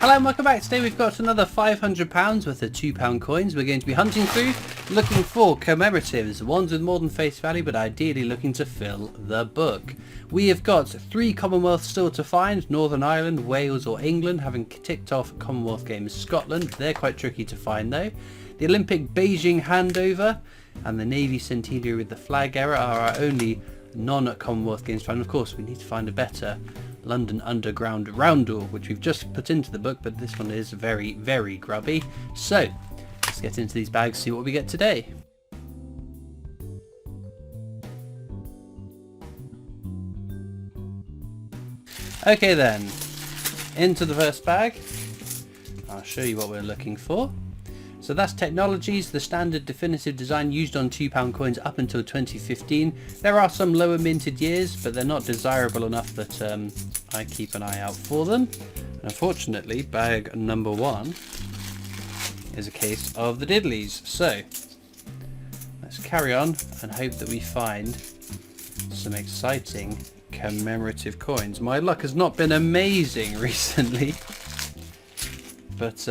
Hello and welcome back. Today we've got another £500 worth of £2 coins we're going to be hunting through, looking for commemoratives, ones with more than face value but ideally looking to fill the book. We have got 3 Commonwealths still to find: Northern Ireland, Wales or England, having ticked off Commonwealth Games Scotland. They're quite tricky to find though. The Olympic Beijing handover and the Navy centenary with the flag error are our only non-Commonwealth Games found. Of course we need to find a better London Underground roundel, which we've just put into the book, but this one is very, very grubby. So let's get into these bags, see what we get today. Okay then, into the first bag. I'll show you what we're looking for. So that's Technologies, the standard definitive design used on £2 coins up until 2015. There are some lower minted years, but they're not desirable enough that I keep an eye out for them. And unfortunately, bag number 1 is a case of the diddlies. So let's carry on and hope that we find some exciting commemorative coins. My luck has not been amazing recently, but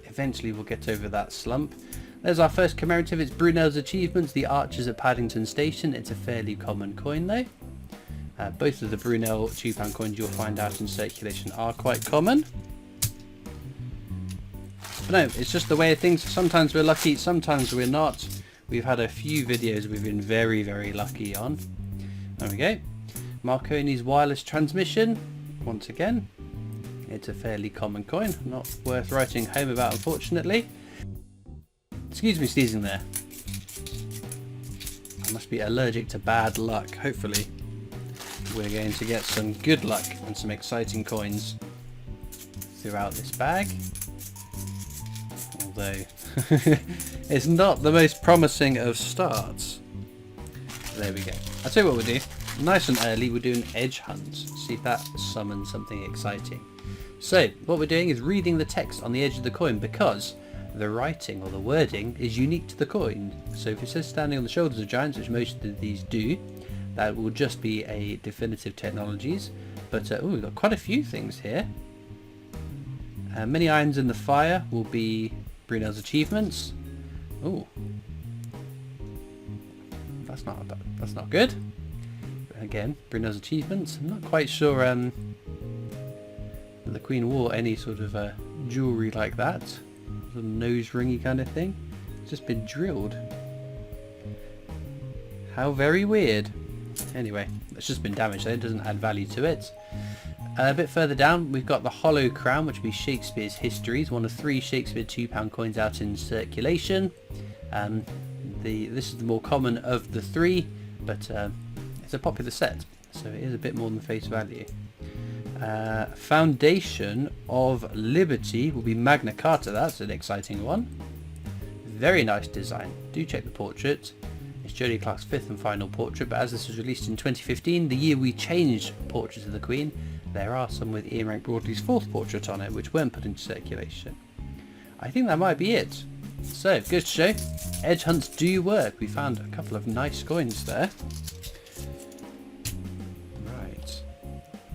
eventually we'll get over that slump. There's our first commemorative. It's Brunel's Achievements, the Archers at Paddington Station. It's a fairly common coin though. Both of the Brunel £2 coins you'll find out in circulation are quite common. But no, it's just the way of things. Sometimes we're lucky, sometimes we're not. We've had a few videos we've been very, very lucky on. There we go. Marconi's wireless transmission, once again. It's a fairly common coin, not worth writing home about unfortunately. Excuse me sneezing there. I must be allergic to bad luck. Hopefully we're going to get some good luck and some exciting coins throughout this bag. Although it's not the most promising of starts. There we go. I'll tell you what we'll do. Nice and early we'll do an edge hunt. See if that summons something exciting. So what we're doing is reading the text on the edge of the coin, because the writing or the wording is unique to the coin. So if it says standing on the shoulders of giants, which most of these do, that will just be a definitive Technologies. But we've got quite a few things here. Many irons in the fire will be Brunel's Achievements. Oh, that's not good. Again, Brunel's Achievements. I'm not quite sure the Queen wore any sort of jewellery like that. Sort of nose ringy kind of thing. It's just been drilled. How very weird. Anyway, it's just been damaged, so it doesn't add value to it. A bit further down we've got the Hollow Crown, which will be Shakespeare's Histories, one of 3 Shakespeare £2 coins out in circulation. This is the more common of the 3, but it's a popular set, so it is a bit more than face value. Foundation of Liberty will be Magna Carta. That's an exciting one. Very nice design. Do check the portrait. It's Jodie Clark's 5th and final portrait, but as this was released in 2015, the year we changed portraits of the Queen, there are some with Ian Rank Broadley's 4th portrait on it which weren't put into circulation. I think that might be it. So, good to show. Edge hunts do work. We found a couple of nice coins there. Right.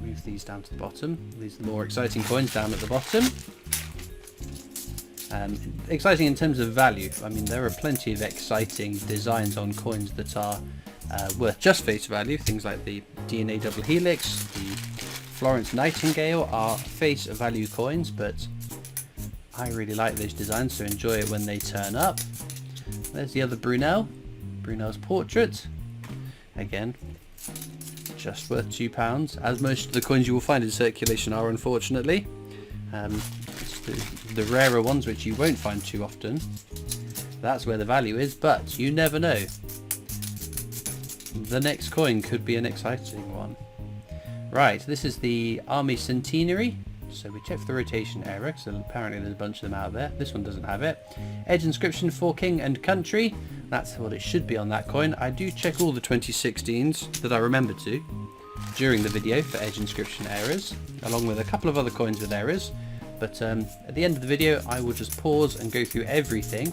Move these down to the bottom. These are the more exciting coins down at the bottom. Exciting in terms of value. I mean, there are plenty of exciting designs on coins that are worth just face value. Things like the DNA double helix, the Florence Nightingale are face value coins, but I really like those designs, so enjoy it when they turn up. There's the other Brunel's portrait. Again, just worth £2, as most of the coins you will find in circulation are, unfortunately. The rarer ones, which you won't find too often, that's where the value is, but you never know. The next coin could be an exciting one. Right, this is the Army Centenary. So we check for the rotation error, so apparently there's a bunch of them out there. This one doesn't have it. Edge inscription for King and Country. That's what it should be on that coin. I do check all the 2016s that I remember to during the video for edge inscription errors, along with a couple of other coins with errors. But at the end of the video I will just pause and go through everything,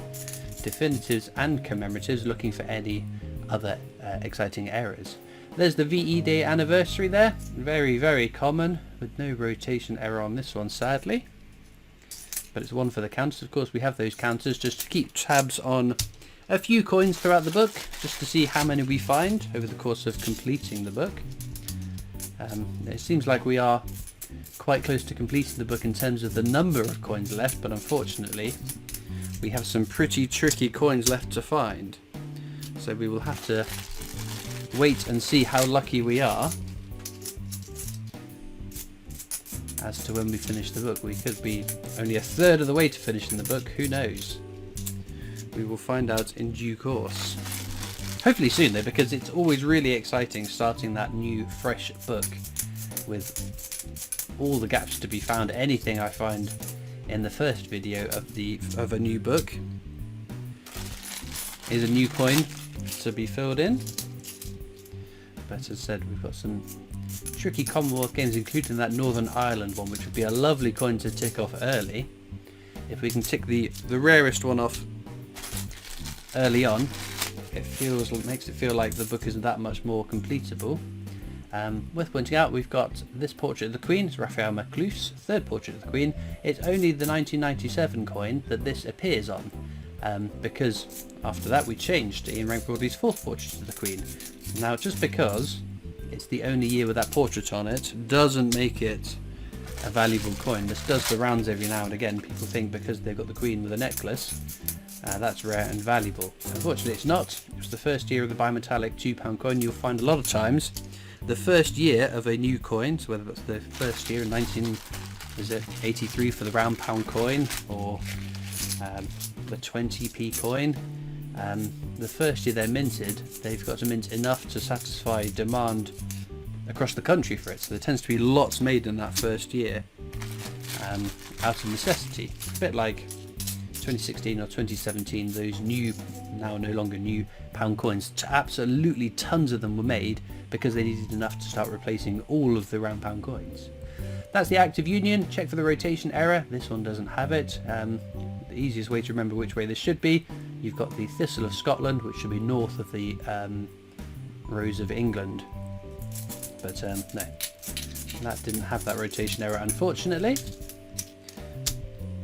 definitives and commemoratives, looking for any other exciting errors. There's the VE Day anniversary there. Very, very common, with no rotation error on this one, sadly. But it's one for the counters. Of course, we have those counters just to keep tabs on a few coins throughout the book, just to see how many we find over the course of completing the book. It seems like we are quite close to completing the book in terms of the number of coins left, but unfortunately we have some pretty tricky coins left to find. So we will have to wait and see how lucky we are as to when we finish the book. We could be only a third of the way to finishing the book, who knows? We will find out in due course. Hopefully soon though, because it's always really exciting starting that new fresh book with all the gaps to be found. Anything I find in the first video of a new book is a new coin to be filled in. But as I said, we've got some tricky Commonwealth games, including that Northern Ireland one, which would be a lovely coin to tick off early. If we can tick the rarest one off early on, it makes it feel like the book isn't that much more completable. Worth pointing out, we've got this portrait of the Queen. It's Raphael Macluse, third portrait of the Queen. It's only the 1997 coin that this appears on, because after that we changed to Ian Rank Broadley's fourth portrait of the Queen. Now, just because it's the only year with that portrait on it doesn't make it a valuable coin. This does the rounds every now and again. People think because they've got the Queen with a necklace, that's rare and valuable. Unfortunately it's not. It was the first year of the bimetallic £2 coin. You'll find a lot of times the first year of a new coin, so whether that's the first year in 1983 for the round pound coin, or the 20p coin, the first year they're minted, they've got to mint enough to satisfy demand across the country for it. So there tends to be lots made in that first year, out of necessity. A bit like 2016 or 2017, those new, now no longer new, pound coins. Absolutely tons of them were made because they needed enough to start replacing all of the round pound coins. That's the active union. Check for the rotation error. This one doesn't have it. The easiest way to remember which way this should be, you've got the Thistle of Scotland, which should be north of the Rose of England. But no, that didn't have that rotation error, unfortunately.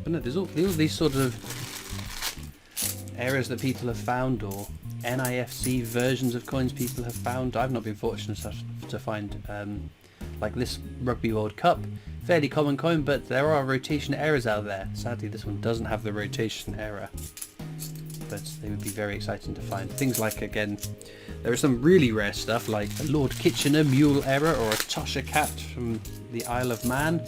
But no, there's all these sort of errors that people have found, or NIFC versions of coins people have found. I've not been fortunate enough to find, like this Rugby World Cup, fairly common coin, but there are rotation errors out there. Sadly, this one doesn't have the rotation error, but they would be very exciting to find. Things like, again, there is some really rare stuff like a Lord Kitchener mule error or a Tosha cat from the Isle of Man.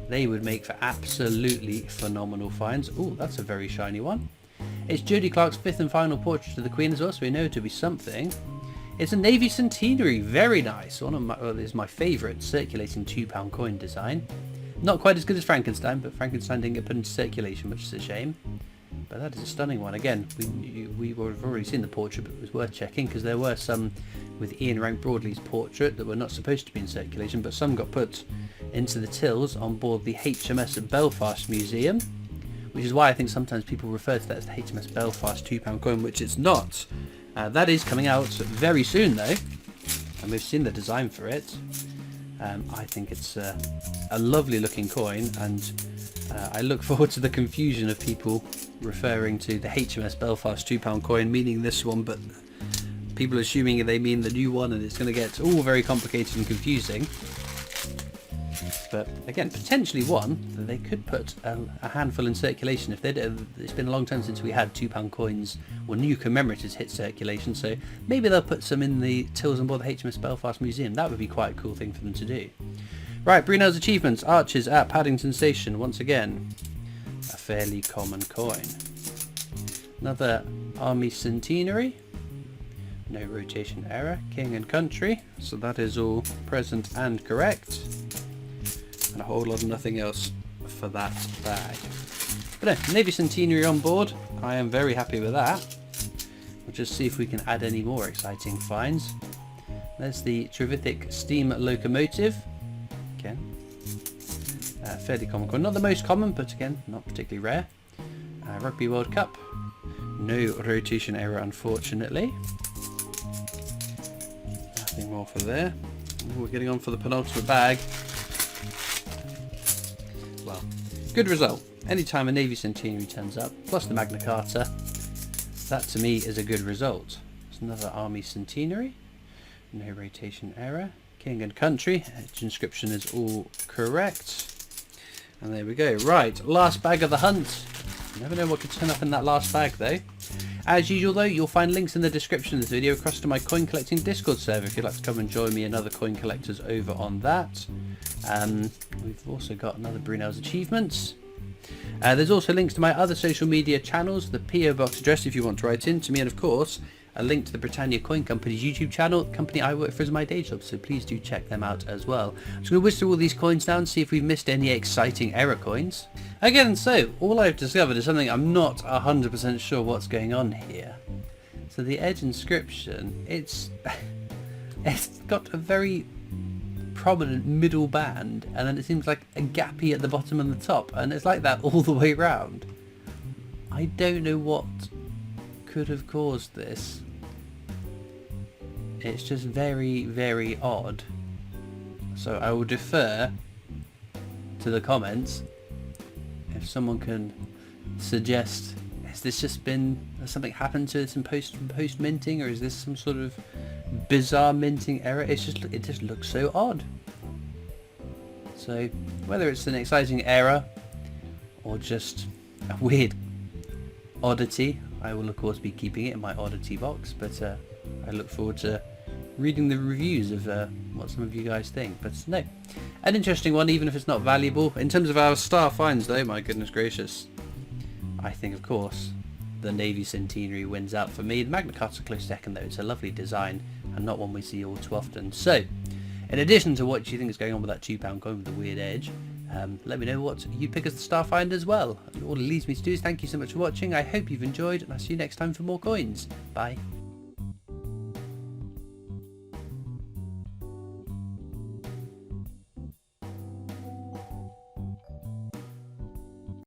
They would make for absolutely phenomenal finds. Oh, that's a very shiny one. It's Jodie Clark's fifth and final portrait of the Queen as well, so we know it to be something. It's a Navy Centenary, very nice. One of my, well, it's my favourite circulating £2 coin design. Not quite as good as Frankenstein, but Frankenstein didn't get put into circulation, which is a shame. But that is a stunning one. Again, we've already seen the portrait, but it was worth checking because there were some with Ian Rank Broadley's portrait that were not supposed to be in circulation, but some got put into the tills on board the HMS Belfast Museum, which is why I think sometimes people refer to that as the HMS Belfast £2 coin, which it's not. That is coming out very soon though, and we've seen the design for it. I think it's a lovely looking coin, and I look forward to the confusion of people referring to the HMS Belfast £2 coin meaning this one, but people assuming they mean the new one, and it's going to get all very complicated and confusing. But again, potentially one that they could put a handful in circulation. If they did, it's been a long time since we had £2 coins or new commemoratives hit circulation, so maybe they'll put some in the tills on board the HMS Belfast Museum. That would be quite a cool thing for them to do. Right, Brunel's achievements. Archers at Paddington Station. Once again, a fairly common coin. Another Army Centenary. No rotation error. King and Country. So that is all present and correct. And a whole lot of nothing else for that bag. But no, Navy Centenary on board. I am very happy with that. We'll just see if we can add any more exciting finds. There's the Trevithick steam locomotive. Again, fairly common coin. Not the most common, but again, not particularly rare. Rugby World Cup. No rotation error, unfortunately. Nothing more for there. Ooh, we're getting on for the penultimate bag. Well, good result. Anytime a Navy Centenary turns up, plus the Magna Carta, that to me is a good result. It's another Army Centenary. No rotation error. King and country. Its inscription is all correct. And there we go. Right, last bag of the hunt. You never know what could turn up in that last bag though. As usual though, you'll find links in the description of this video across to my coin collecting Discord server if you'd like to come and join me and other coin collectors over on that. We've also got another Brunel's Achievements. There's also links to my other social media channels, the PO Box address if you want to write in to me, and of course a link to the Britannia Coin Company's YouTube channel, the company I work for as my day job, so please do check them out as well. I'm just going to whiz through all these coins now and see if we've missed any exciting error coins. Again, so all I've discovered is something I'm not 100% sure what's going on here. So the edge inscription, it's got a very prominent middle band, and then it seems like a gappy at the bottom and the top, and it's like that all the way around. I don't know what could have caused this. It's just very, very odd. So I will defer to the comments if someone can suggest, has this just been, has something happened to this in post minting, or is this some sort of bizarre minting error? It just looks so odd. So whether it's an exciting error or just a weird oddity, I will of course be keeping it in my oddity box, but I look forward to reading the reviews of what some of you guys think. But no, an interesting one, even if it's not valuable. In terms of our star finds though, my goodness gracious, I think of course the Navy Centenary wins out for me. The Magna Carta's a close second though. It's a lovely design and not one we see all too often. So in addition to what you think is going on with that £2 coin with the weird edge, let me know what you pick as the star find as well. All it leaves me to do is thank you so much for watching. I hope you've enjoyed, and I'll see you next time for more coins. Bye.